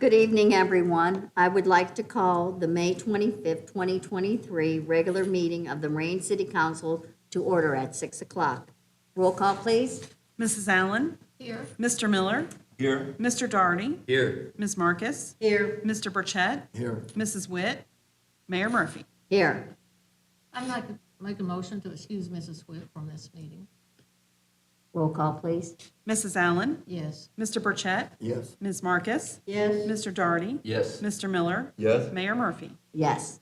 Good evening, everyone. I would like to call the May 25th, 2023 regular meeting of the Moraine City Council to order at 6 o'clock. Roll call, please. Mrs. Allen? Here. Mr. Miller? Here. Mr. Doherty? Here. Ms. Marcus? Here. Mr. Burchett? Here. Mrs. Witt? Mayor Murphy? Here. I'd like to make a motion to excuse Mrs. Witt from this meeting. Roll call, please. Mrs. Allen? Yes. Mr. Burchett? Yes. Ms. Marcus? Yes. Mr. Doherty? Yes. Mr. Miller? Yes. Mayor Murphy? Yes.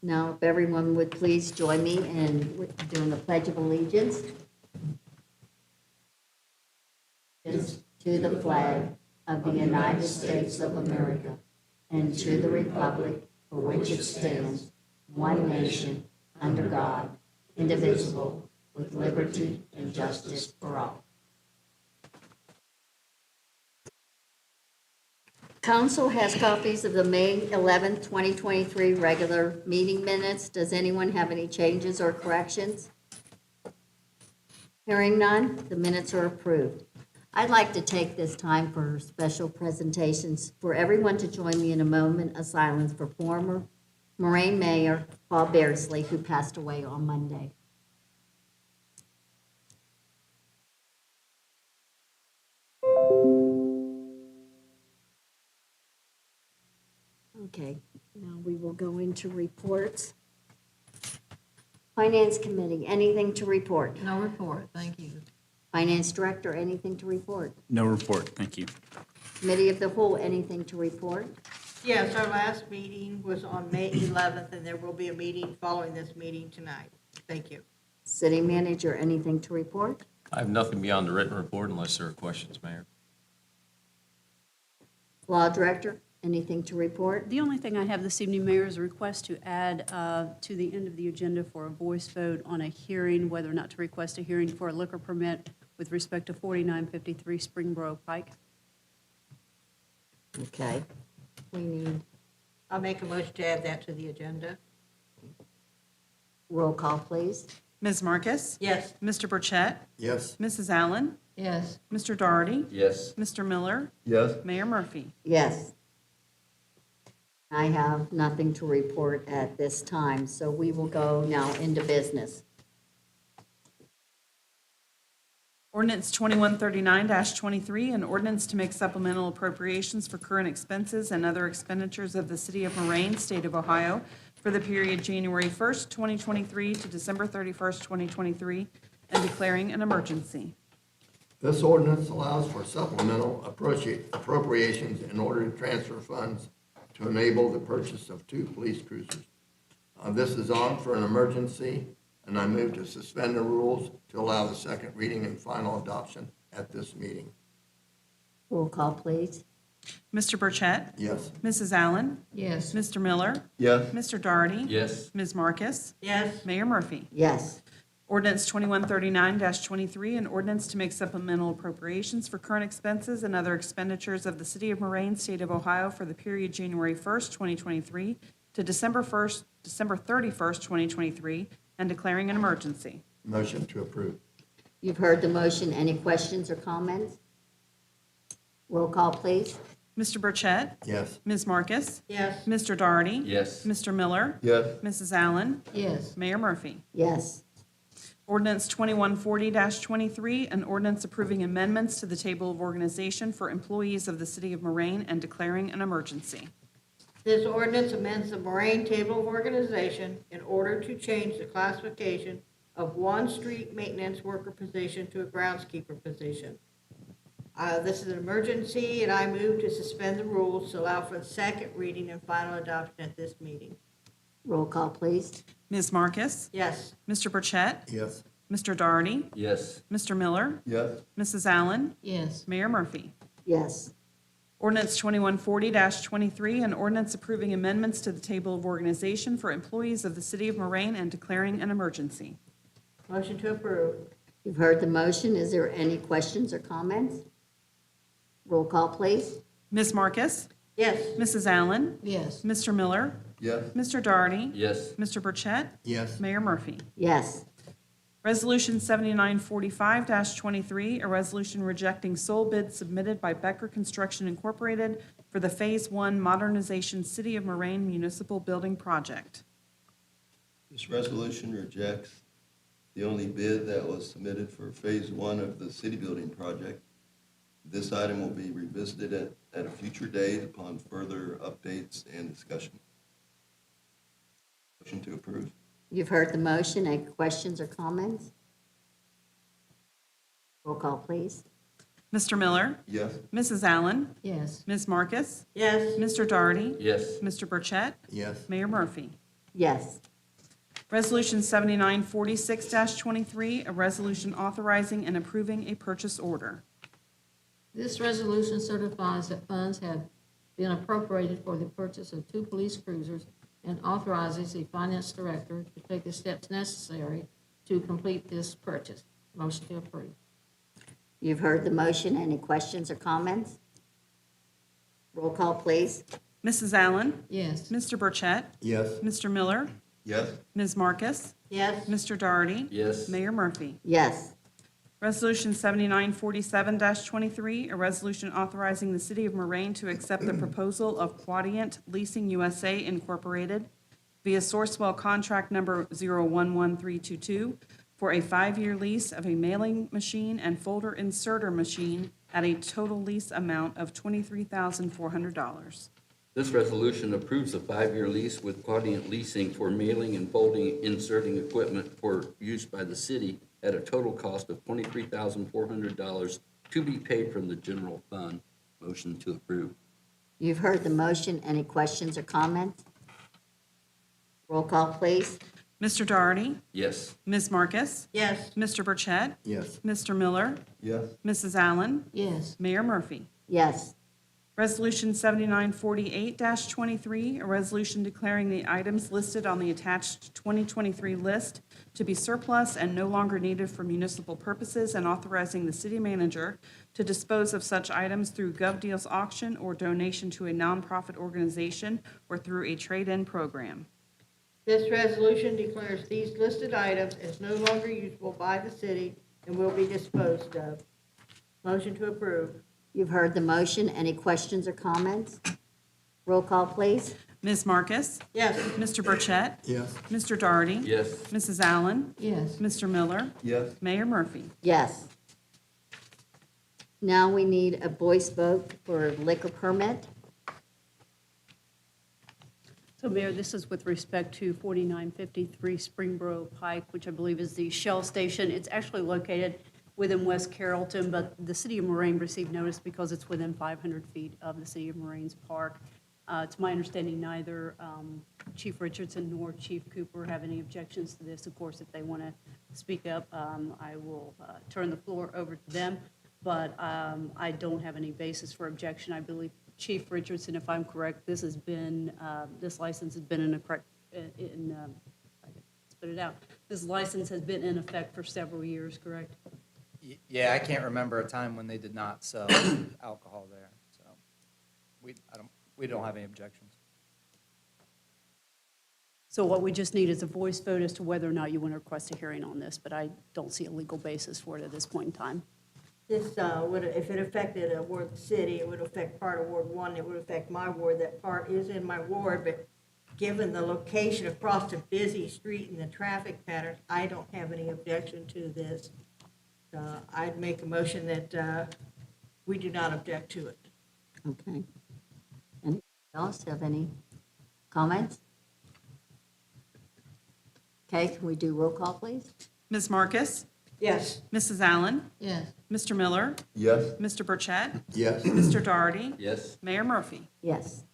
Now, if everyone would please join me in doing the Pledge of Allegiance. To the flag of the United States of America and to the republic for which it stands, one nation, under God, indivisible, with liberty and justice for all. Council has copies of the May 11th, 2023 regular meeting minutes. Does anyone have any changes or corrections? Hearing none, the minutes are approved. I'd like to take this time for special presentations for everyone to join me in a moment of silence for former Moraine Mayor Paul Beardsley, who passed away on Monday. Okay, now we will go into reports. Finance Committee, anything to report? No report, thank you. Finance Director, anything to report? No report, thank you. Committee of the Whole, anything to report? Yes, our last meeting was on May 11th, and there will be a meeting following this meeting tonight. Thank you. City Manager, anything to report? I have nothing beyond the written report unless there are questions, Mayor. Law Director, anything to report? The only thing I have this evening, Mayor, is a request to add to the end of the agenda for a voice vote on a hearing, whether or not to request a hearing for a liquor permit with respect to 4953 Springboro Pike. Okay. We need I'll make a motion to add that to the agenda. roll call, please. Ms. Marcus? Yes. Mr. Burchett? Yes. Mrs. Allen? Yes. Mr. Doherty? Yes. Mr. Miller? Yes. Mayor Murphy? Yes. I have nothing to report at this time, so we will go now into business. Ordinance 2139-23, an ordinance to make supplemental appropriations for current expenses and other expenditures of the City of Moraine, State of Ohio, for the period January 1st, 2023 to December 31st, 2023, and declaring an emergency. This ordinance allows for supplemental appropriations in order to transfer funds to enable the purchase of 2 police cruisers. This is on for an emergency, and I move to suspend the rules to allow the second reading and final adoption at this meeting. Roll call, please. Mr. Burchett? Yes. Mrs. Allen? Yes. Mr. Miller? Yes. Mr. Doherty? Yes. Ms. Marcus? Yes. Mayor Murphy? Yes. Ordinance 2139-23, an ordinance to make supplemental appropriations for current expenses and other expenditures of the City of Moraine, State of Ohio for the period January 1st, 2023 to December 31st, 2023, and declaring an emergency. Motion to approve. You've heard the motion. Any questions or comments? Roll call, please. Mr. Burchett? Yes. Ms. Marcus? Yes. Mr. Doherty? Yes. Mr. Miller? Yes. Mrs. Allen? Yes. Mayor Murphy? Yes. Ordinance 2140-23, an ordinance approving amendments to the Table of Organization for employees of the City of Moraine and declaring an emergency. This ordinance amends the Moraine Table of Organization in order to change the classification of one street maintenance worker position to a groundskeeper position. This is an emergency, and I move to suspend the rules to allow for the second reading and final adoption at this meeting. Roll call, please. Ms. Marcus? Yes. Mr. Burchett? Yes. Mr. Doherty? Yes. Mr. Miller? Yes. Mrs. Allen? Yes. Mayor Murphy? Yes. Ordinance 2140-23, an ordinance approving amendments to the Table of Organization for employees of the City of Moraine and declaring an emergency. Motion to approve. You've heard the motion. Is there any questions or comments? Roll call, please. Ms. Marcus? Yes. Mrs. Allen? Yes. Mr. Miller? Yes. Mr. Doherty? Yes. Mr. Burchett? Yes. Mayor Murphy? Yes. Resolution 7945-23, a resolution rejecting sole bid submitted by Becker Construction Incorporated for the Phase 1 Modernization City of Moraine Municipal Building Project. This resolution rejects the only bid that was submitted for Phase 1 of the city building project. This item will be revisited at a future date upon further updates and discussion. Motion to approve. You've heard the motion. Any questions or comments? Roll call, please. Mr. Miller, Yes. Mrs. Allen, Yes. Ms. Marcus, Yes. Mr. Doherty, Yes. Mr. Burchett, Yes. Mayor Murphy. Yes. Resolution 7946-23, a resolution authorizing and approving a purchase order. This resolution certifies that funds have been appropriated for the purchase of 2 police cruisers and authorizes the finance director to take the steps necessary to complete this purchase. Motion to approve. You've heard the motion. Any questions or comments? Roll call, please. Mrs. Allen, Yes. Mr. Burchett, Yes. Mr. Miller, Yes. Ms. Marcus, Yes. Mr. Doherty, Yes. Mayor Murphy. Yes. Resolution 7947-23, a resolution authorizing the City of Moraine to accept the proposal of Quadient Leasing USA Incorporated via Sourcewell Contract Number 011322 for a 5-year lease of a mailing machine and folder inserter machine at a total lease amount of $23,400. This resolution approves a 5-year lease with Quadient Leasing for mailing and folding inserting equipment for use by the city at a total cost of $23,400 to be paid from the general fund. Motion to approve. You've heard the motion. Any questions or comments? Roll call, please. Mr. Doherty, Yes. Ms. Marcus, Yes. Mr. Burchett, Yes. Mr. Miller, Yes. Mrs. Allen, Yes. Mayor Murphy. Yes. Resolution 7948-23, a resolution declaring the items listed on the attached 2023 list to be surplus and no longer needed for municipal purposes and authorizing the city manager to dispose of such items through GovDeals auction or donation to a nonprofit organization or through a trade-in program. This resolution declares these listed items as no longer usable by the city and will be disposed of. Motion to approve. You've heard the motion. Any questions or comments? Roll call, please. Ms. Marcus, Yes. Mr. Burchett, Yes. Mr. Doherty, Yes. Mrs. Allen, Yes. Mr. Miller, Yes. Mayor Murphy. Yes. Now we need a voice vote for liquor permit. So Mayor, this is with respect to 4953 Springboro Pike, which I believe is the Shell station. It's actually located within West Carrollton, but the city of Moraine received notice because it's within 500 feet of the city of Moraine's park. It's my understanding neither Chief Richardson nor Chief Cooper have any objections to this. Of course, if they want to speak up, I will turn the floor over to them, but I don't have any basis for objection. I believe Chief Richardson, if I'm correct, this license has been this license has been in effect for several years, correct? Yeah, I can't remember a time when they did not sell alcohol there, so we don't have any objections. So what we just need is a voice vote as to whether or not you want to request a hearing on this, but I don't see a legal basis for it at this point in time. This would, if it affected Ward City, it would affect part of Ward 1, it would affect my ward. That part is in my ward, but given the location across a busy street and the traffic patterns, I don't have any objection to this. I'd make a motion that we do not object to it. Okay. Anyone else have any comments? Okay, can we do roll call, please? Ms. Marcus, Yes. Mrs. Allen, Yes. Mr. Miller, Yes. Mr. Burchett, Yes. Mr. Doherty, Yes. Mayor Murphy. Yes.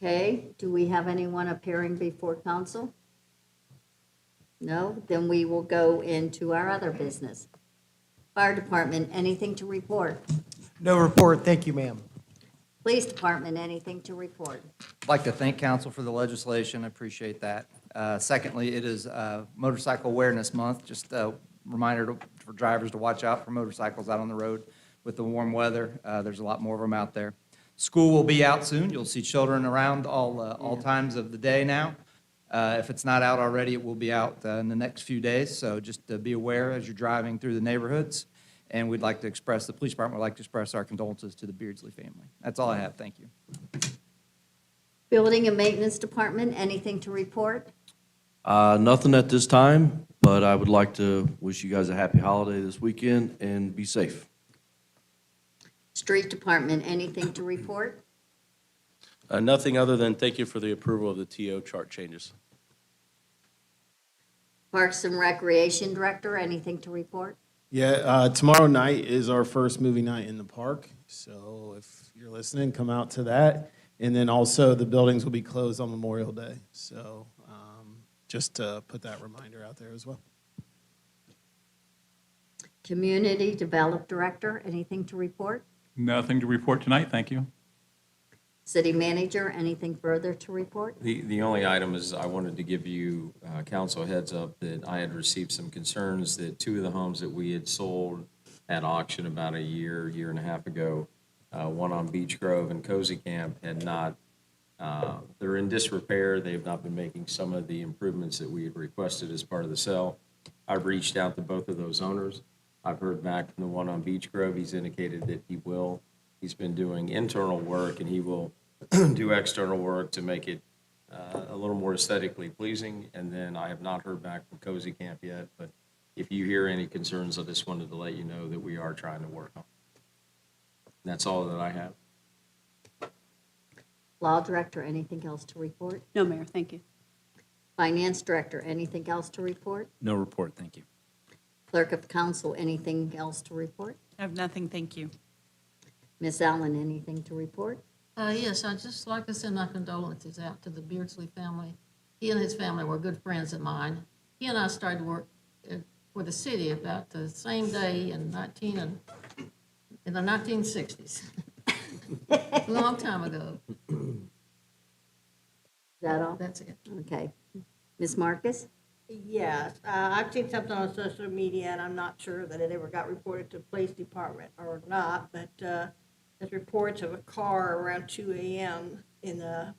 Okay, do we have anyone appearing before council? No? Then we will go into our other business. Fire Department, anything to report? No report, thank you, ma'am. Police Department, anything to report? I'd like to thank council for the legislation, I appreciate that. Secondly, it is Motorcycle Awareness Month, just a reminder for drivers to watch out for motorcycles out on the road with the warm weather. There's a lot more of them out there. School will be out soon, you'll see children around all times of the day now. If it's not out already, it will be out in the next few days, so just be aware as you're driving through the neighborhoods. And we'd like to express, the police department would like to express our condolences to the Beardsley family. That's all I have. Thank you. Building and Maintenance Department, anything to report? Nothing at this time, but I would like to wish you guys a happy holiday this weekend and be safe. Street Department, anything to report? Nothing other than thank you for the approval of the TO chart changes. Parks and Recreation Director, anything to report? Yeah, tomorrow night is our first movie night in the park, so if you're listening, come out to that. And then also, the buildings will be closed on Memorial Day, so just to put that reminder out there as well. Community Develop Director, anything to report? Nothing to report tonight, thank you. City Manager, anything further to report? The only item is I wanted to give you, council, a heads up that I had received some concerns that two of the homes that we had sold at auction about a year and a half ago, one on Beach Grove and Cozy Camp, had not, they're in disrepair. They've not been making some of the improvements that we had requested as part of the sale. I've reached out to both of those owners. I've heard back from the one on Beach Grove. He's indicated that he will. He's been doing internal work, and he will do external work to make it a little more aesthetically pleasing. And then I have not heard back from Cozy Camp yet, but if you hear any concerns, I just wanted to let you know that we are trying to work on. That's all that I have. Law Director, anything else to report? No, Mayor, thank you. Finance Director, anything else to report? No report, thank you. Clerk of Council, anything else to report? I have nothing, thank you. Ms. Allen, anything to report? Yes, I'd just like to send my condolences out to the Beardsley family. He and his family were good friends of mine. He and I started work for the city about the same day in the 1960s. A long time ago. Is that all? That's it. Okay. Ms. Marcus? Yes, I've seen something on social media, and I'm not sure that it ever got reported to the police department or not, but there's reports of a car around 2 a.m. in the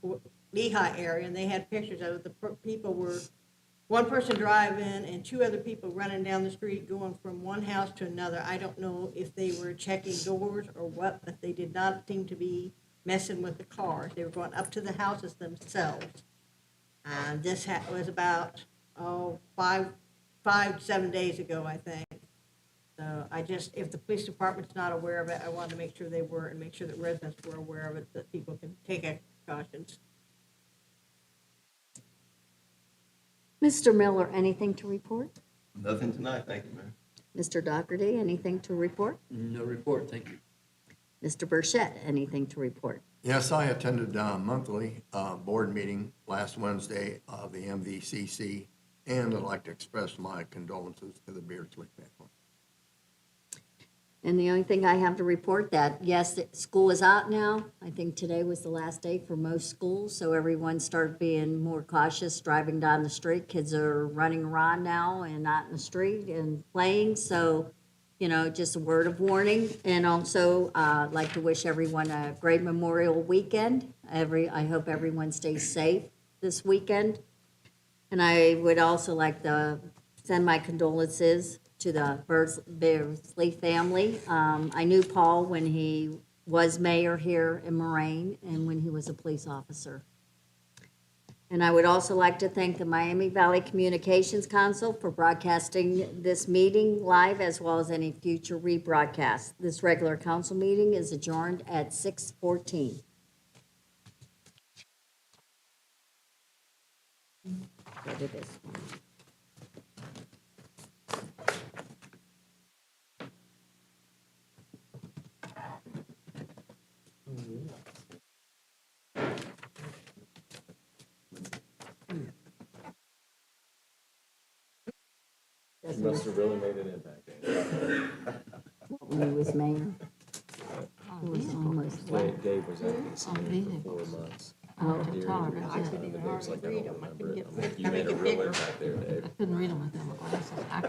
Lehigh area, and they had pictures of it. The people were, one person driving and two other people running down the street going from one house to another. I don't know if they were checking doors or what, but they did not seem to be messing with the cars. They were going up to the houses themselves. And this was about 7 days ago, I think. So if the police department's not aware of it, I wanted to make sure they were, and make sure that residents were aware of it, that people can take precautions. Mr. Miller, anything to report? Nothing tonight, thank you, Mayor. Mr. Dougherty, anything to report? No report, thank you. Mr. Burchett, anything to report? Yes, I attended a monthly board meeting last Wednesday of the MVCC, and I'd like to express my condolences to the Beardsley family. And the only thing I have to report that, yes, school is out now. I think today was the last day for most schools, so everyone started being more cautious driving down the street. Kids are running around now and not in the street and playing, so, just a word of warning. And also, I'd like to wish everyone a great Memorial Weekend. I hope everyone stays safe this weekend. And I would also like to send my condolences to the Beardsley family. I knew Paul when he was mayor here in Moraine and when he was a police officer. And I would also like to thank the Miami Valley Communications Council for broadcasting this meeting live as well as any future rebroadcasts. This regular council meeting is adjourned at 6:14. Go to this one. You must have really made an impact. When he was mayor. It was almost, Dave was at this for 4 months. I couldn't tolerate I it. couldn't even hardly read them. I couldn't get. You made a real impact there, Dave. I couldn't read them with them glasses.